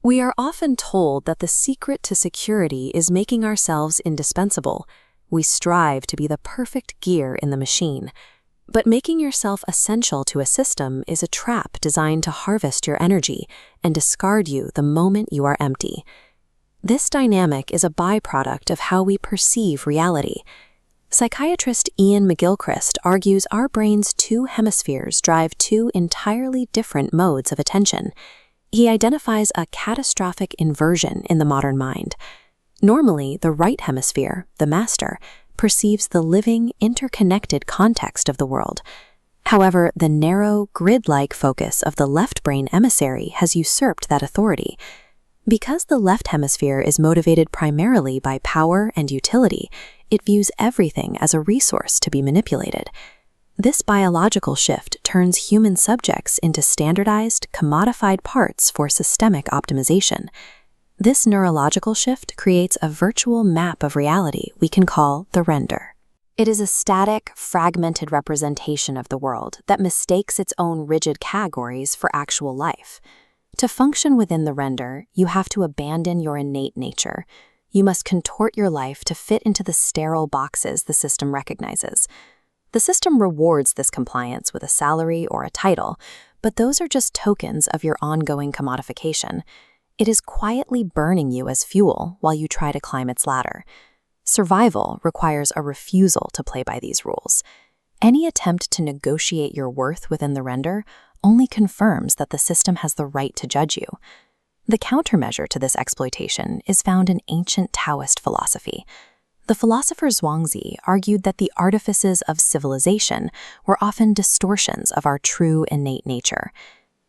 We are often told that the secret to security is making ourselves indispensable. We strive to be the perfect gear in the machine. But making yourself essential to a system is a trap designed to harvest your energy and discard you the moment you are empty. This dynamic is a byproduct of how we perceive reality. Psychiatrist Iain McGilchrist argues our brain's two hemispheres drive two entirely different modes of attention. He identifies a catastrophic inversion in the modern mind. Normally, the right hemisphere, the master, perceives the living, interconnected context of the world. However, the narrow, grid-like focus of the left-brain emissary has usurped that authority. Because the left hemisphere is motivated primarily by power and utility, it views everything as a resource to be manipulated. This biological shift turns human subjects into standardized, commodified parts for systemic optimization. This neurological shift creates a virtual map of reality we can call the render. It is a static, fragmented representation of the world that mistakes its own rigid categories for actual life. To function within the render, you have to abandon your innate nature. You must contort your life to fit into the sterile boxes the system recognizes. The system rewards this compliance with a salary or a title, but those are just tokens of your ongoing commodification. It is quietly burning you as fuel while you try to climb its ladder. Survival requires a refusal to play by these rules. Any attempt to negotiate your worth within the render only confirms that the system has the right to judge you. The countermeasure to this exploitation is found in ancient Taoist philosophy. The philosopher Zhuangzi argued that the artifices of civilization were often distortions of our true innate nature.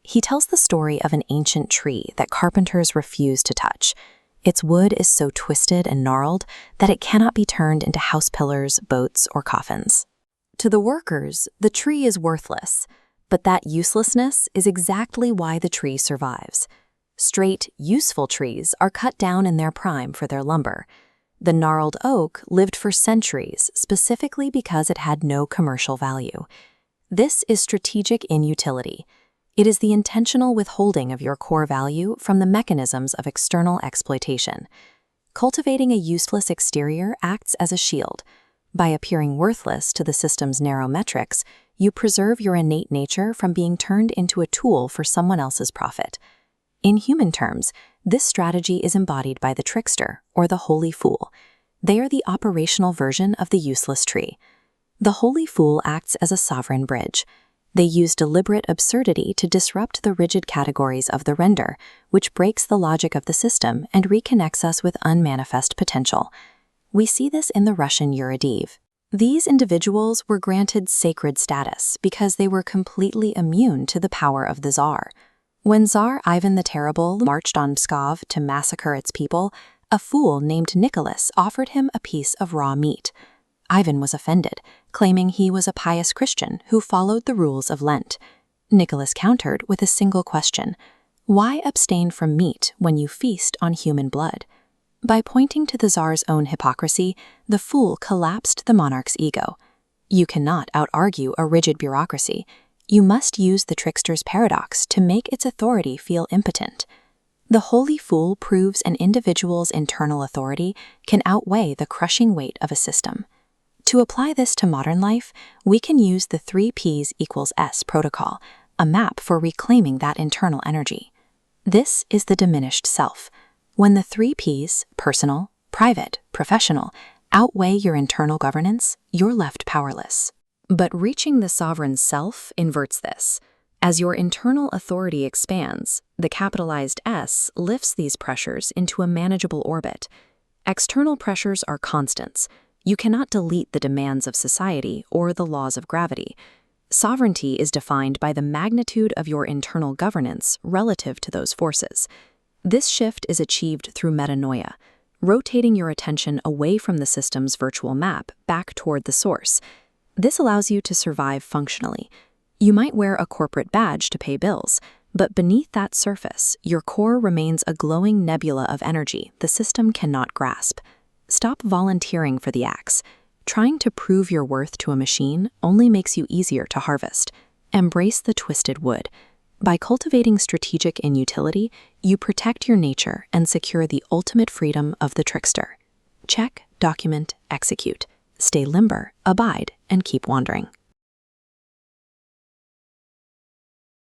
He tells the story of an ancient tree that carpenters refuse to touch. Its wood is so twisted and gnarled that it cannot be turned into house pillars, boats, or coffins. To the workers, the tree is worthless, but that uselessness is exactly why the tree survives. Straight, useful trees are cut down in their prime for their lumber. The gnarled oak lived for centuries specifically because it had no commercial value. This is strategic inutility. It is the intentional withholding of your core value from the mechanisms of external exploitation. Cultivating a useless exterior acts as a shield. By appearing worthless to the system's narrow metrics, you preserve your innate nature from being turned into a tool for someone else's profit. In human terms, this strategy is embodied by the trickster, or the holy fool. They are the operational version of the useless tree. The holy fool acts as a sovereign bridge. They use deliberate absurdity to disrupt the rigid categories of the render, which breaks the logic of the system and reconnects us with unmanifest potential. We see this in the Russian Yurodivy. These individuals were granted sacred status because they were completely immune to the power of the Tsar. When Tsar Ivan the Terrible marched on Pskov to massacre its people, a fool named Nicholas offered him a piece of raw meat. Ivan was offended, claiming he was a pious Christian who followed the rules of Lent. Nicholas countered with a single question: why abstain from meat when you feast on human blood? By pointing to the Tsar's own hypocrisy, the fool collapsed the monarch's ego. You cannot out-argue a rigid bureaucracy. You must use the trickster's paradox to make its authority feel impotent. The holy fool proves an individual's internal authority can outweigh the crushing weight of a system. To apply this to modern life, we can use the 3 Ps equals S protocol, a map for reclaiming that internal energy. This is the diminished self. When the 3 Ps, personal, private, professional, outweigh your internal governance, you're left powerless. But reaching the sovereign self inverts this. As your internal authority expands, the capitalized S lifts these pressures into a manageable orbit. External pressures are constants. You cannot delete the demands of society or the laws of gravity. Sovereignty is defined by the magnitude of your internal governance relative to those forces. This shift is achieved through metanoia, rotating your attention away from the system's virtual map back toward the source. This allows you to survive functionally. You might wear a corporate badge to pay bills, but beneath that surface, your core remains a glowing nebula of energy the system cannot grasp. Stop volunteering for the axe. Trying to prove your worth to a machine only makes you easier to harvest. Embrace the twisted wood. By cultivating strategic inutility, you protect your nature and secure the ultimate freedom of the trickster. Check, document, execute. Stay limber, abide, and keep wandering.